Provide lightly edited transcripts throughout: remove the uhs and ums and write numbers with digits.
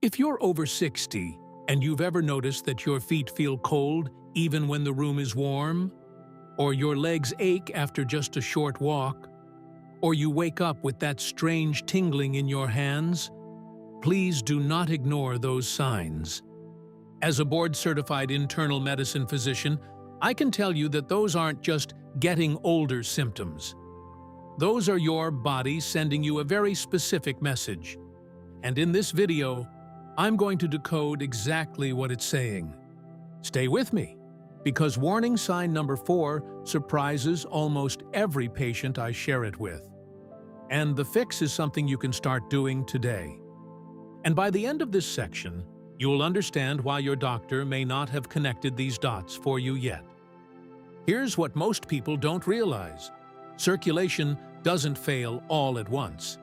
If you're over 60 and you've ever noticed that your feet feel cold even when the room is warm, or your legs ache after just a short walk, or you wake up with that strange tingling in your hands, please do not ignore those signs. As a board-certified internal medicine physician, I can tell you that those aren't just getting older symptoms. Those are your body sending you a very specific message. And in this video, I'm going to decode exactly what it's saying. Stay with me, because warning sign number 4 surprises almost every patient I share it with. And the fix is something you can start doing today. And by the end of this section, you'll understand why your doctor may not have connected these dots for you yet. Here's what most people don't realize. Circulation doesn't fail all at once.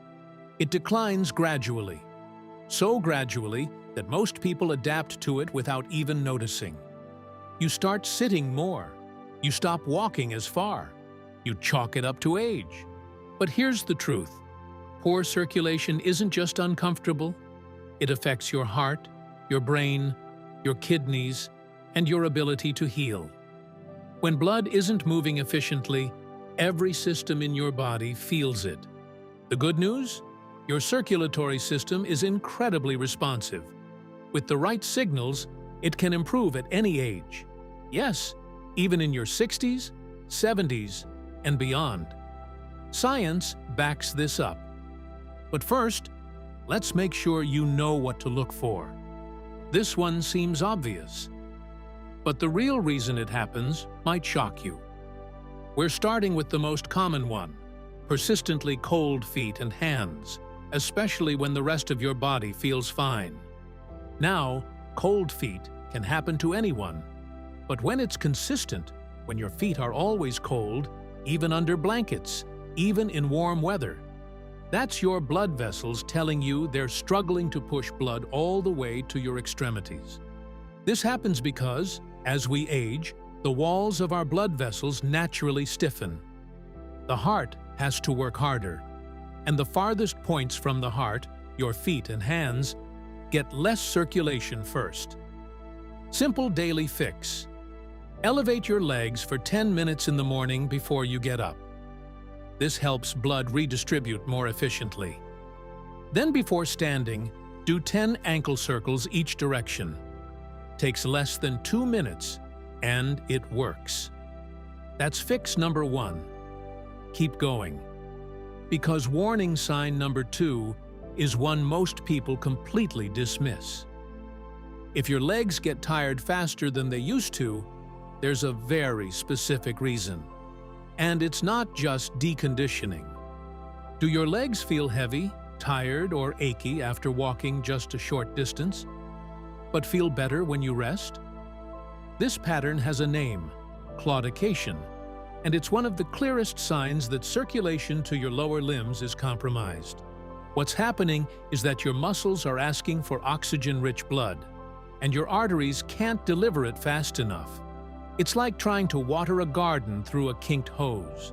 It declines gradually. So gradually that most people adapt to it without even noticing. You start sitting more. You stop walking as far. You chalk it up to age. But here's the truth. Poor circulation isn't just uncomfortable. It affects your heart, your brain, your kidneys, and your ability to heal. When blood isn't moving efficiently, every system in your body feels it. The good news? Your circulatory system is incredibly responsive. With the right signals, it can improve at any age. Yes, even in your 60s, 70s, and beyond. Science backs this up. But first, let's make sure you know what to look for. This one seems obvious. But the real reason it happens might shock you. We're starting with the most common one, persistently cold feet and hands, especially when the rest of your body feels fine. Now, cold feet can happen to anyone, but when it's consistent, when your feet are always cold, even under blankets, even in warm weather, that's your blood vessels telling you they're struggling to push blood all the way to your extremities. This happens because, as we age, the walls of our blood vessels naturally stiffen. The heart has to work harder, and the farthest points from the heart, your feet and hands, get less circulation first. Simple daily fix. Elevate your legs for 10 minutes in the morning before you get up. This helps blood redistribute more efficiently. Then before standing, do 10 ankle circles each direction. Takes less than 2 minutes, and it works. That's fix number 1. Keep going. Because warning sign number 2 is one most people completely dismiss. If your legs get tired faster than they used to, there's a very specific reason. And it's not just deconditioning. Do your legs feel heavy, tired, or achy after walking just a short distance, but feel better when you rest? This pattern has a name, claudication, and it's one of the clearest signs that circulation to your lower limbs is compromised. What's happening is that your muscles are asking for oxygen-rich blood, and your arteries can't deliver it fast enough. It's like trying to water a garden through a kinked hose.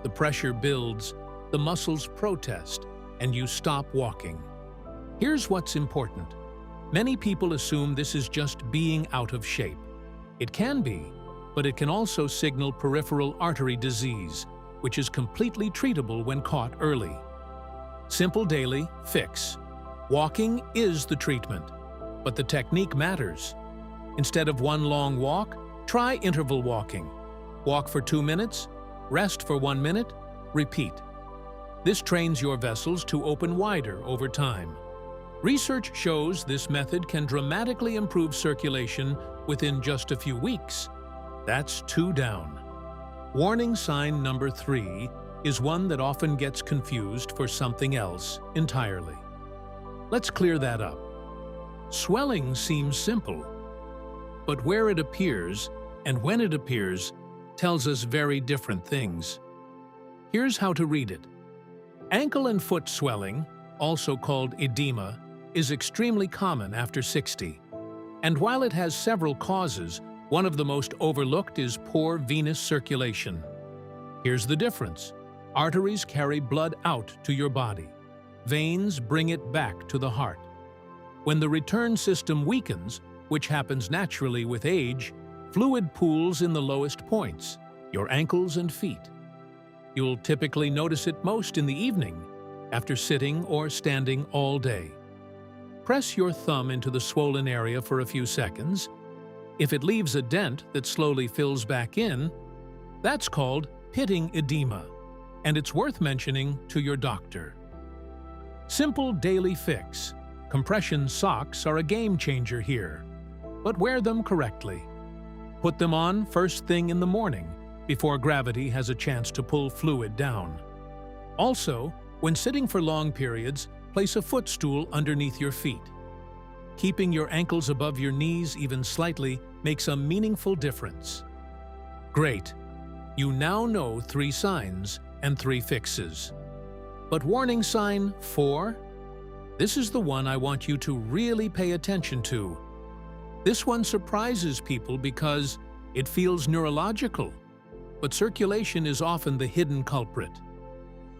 The pressure builds, the muscles protest, and you stop walking. Here's what's important. Many people assume this is just being out of shape. It can be, but it can also signal peripheral artery disease, which is completely treatable when caught early. Simple daily fix. Walking is the treatment, but the technique matters. Instead of one long walk, try interval walking. Walk for 2 minutes, rest for 1 minute, repeat. This trains your vessels to open wider over time. Research shows this method can dramatically improve circulation within just a few weeks. That's 2 down. Warning sign number 3 is one that often gets confused for something else entirely. Let's clear that up. Swelling seems simple, but where it appears and when it appears tells us very different things. Here's how to read it. Ankle and foot swelling, also called edema, is extremely common after 60. And while it has several causes, one of the most overlooked is poor venous circulation. Here's the difference. Arteries carry blood out to your body. Veins bring it back to the heart. When the return system weakens, which happens naturally with age, fluid pools in the lowest points, your ankles and feet. You'll typically notice it most in the evening, after sitting or standing all day. Press your thumb into the swollen area for a few seconds. If it leaves a dent that slowly fills back in, that's called pitting edema, and it's worth mentioning to your doctor. Simple daily fix. Compression socks are a game changer here, but wear them correctly. Put them on first thing in the morning, before gravity has a chance to pull fluid down. Also, when sitting for long periods, place a footstool underneath your feet. Keeping your ankles above your knees even slightly makes a meaningful difference. Great! You now know 3 signs and 3 fixes. But warning sign 4? This is the one I want you to really pay attention to. This one surprises people because it feels neurological, but circulation is often the hidden culprit.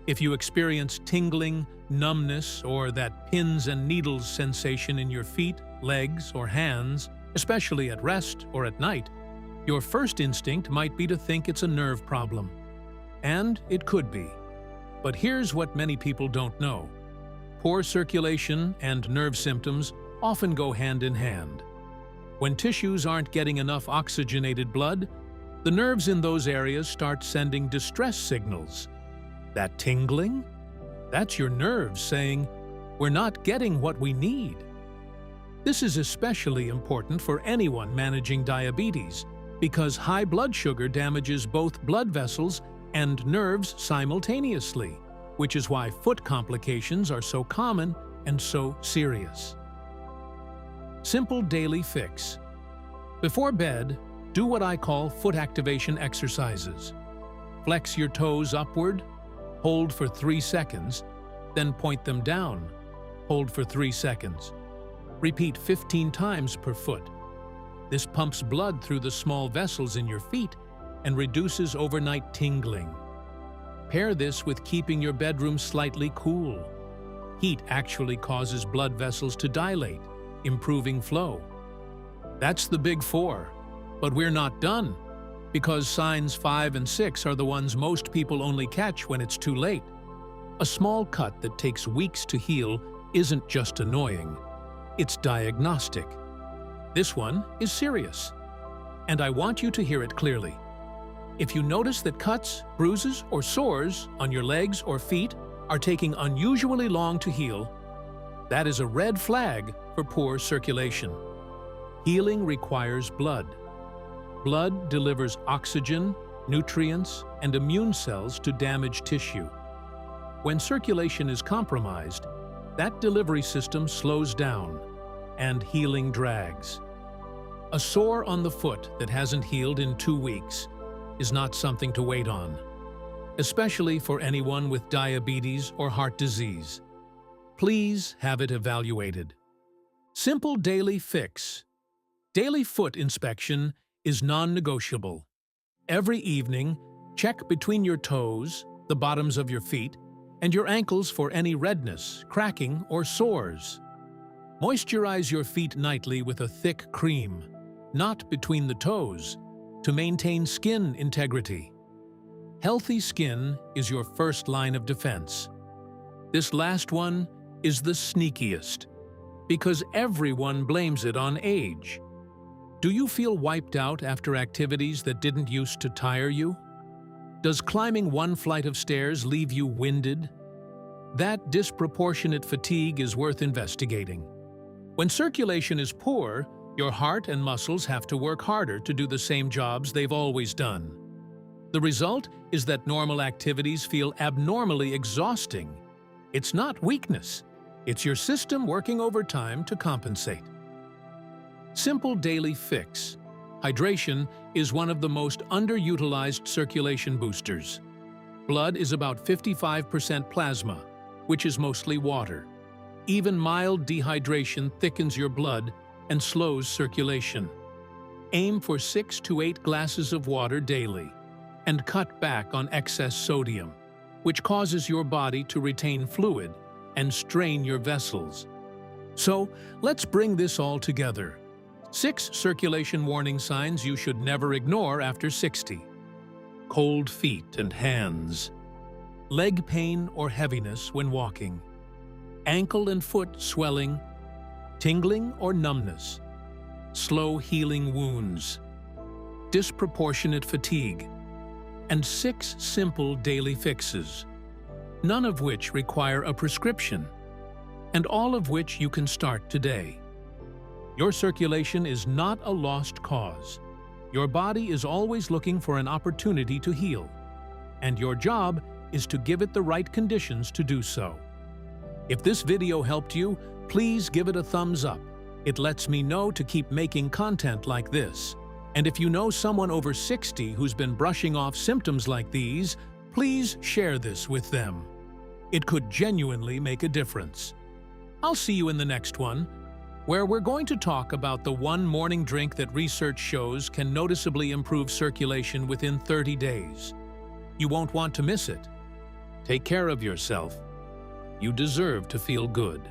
If you experience tingling, numbness, or that pins and needles sensation in your feet, legs, or hands, especially at rest or at night, your first instinct might be to think it's a nerve problem. And it could be. But here's what many people don't know. Poor circulation and nerve symptoms often go hand in hand. When tissues aren't getting enough oxygenated blood, the nerves in those areas start sending distress signals. That tingling? That's your nerves saying, "We're not getting what we need." This is especially important for anyone managing diabetes, because high blood sugar damages both blood vessels and nerves simultaneously, which is why foot complications are so common and so serious. Simple daily fix. Before bed, do what I call foot activation exercises. Flex your toes upward, hold for 3 seconds, then point them down. Hold for 3 seconds. Repeat 15 times per foot. This pumps blood through the small vessels in your feet and reduces overnight tingling. Pair this with keeping your bedroom slightly cool. Heat actually causes blood vessels to dilate, improving flow. That's the big 4. But we're not done, because signs 5 and 6 are the ones most people only catch when it's too late. A small cut that takes weeks to heal isn't just annoying, it's diagnostic. This one is serious, and I want you to hear it clearly. If you notice that cuts, bruises, or sores on your legs or feet are taking unusually long to heal, that is a red flag for poor circulation. Healing requires blood. Blood delivers oxygen, nutrients, and immune cells to damaged tissue. When circulation is compromised, that delivery system slows down, and healing drags. A sore on the foot that hasn't healed in 2 weeks is not something to wait on, especially for anyone with diabetes or heart disease. Please have it evaluated. Simple daily fix. Daily foot inspection is non-negotiable. Every evening, check between your toes, the bottoms of your feet, and your ankles for any redness, cracking, or sores. Moisturize your feet nightly with a thick cream, not between the toes, to maintain skin integrity. Healthy skin is your first line of defense. This last one is the sneakiest, because everyone blames it on age. Do you feel wiped out after activities that didn't used to tire you? Does climbing 1 flight of stairs leave you winded? That disproportionate fatigue is worth investigating. When circulation is poor, your heart and muscles have to work harder to do the same jobs they've always done. The result is that normal activities feel abnormally exhausting. It's not weakness, it's your system working overtime to compensate. Simple daily fix. Hydration is one of the most underutilized circulation boosters. Blood is about 55% plasma, which is mostly water. Even mild dehydration thickens your blood and slows circulation. Aim for 6 to 8 glasses of water daily, and cut back on excess sodium, which causes your body to retain fluid and strain your vessels. So, let's bring this all together. 6 circulation warning signs you should never ignore after 60. Cold feet and hands. Leg pain or heaviness when walking. Ankle and foot swelling. Tingling or numbness. Slow healing wounds. Disproportionate fatigue. And 6 simple daily fixes, none of which require a prescription, and all of which you can start today. Your circulation is not a lost cause. Your body is always looking for an opportunity to heal, and your job is to give it the right conditions to do so. If this video helped you, please give it a thumbs up. It lets me know to keep making content like this. And if you know someone over 60 who's been brushing off symptoms like these, please share this with them. It could genuinely make a difference. I'll see you in the next one, where we're going to talk about the one morning drink that research shows can noticeably improve circulation within 30 days. You won't want to miss it. Take care of yourself. You deserve to feel good.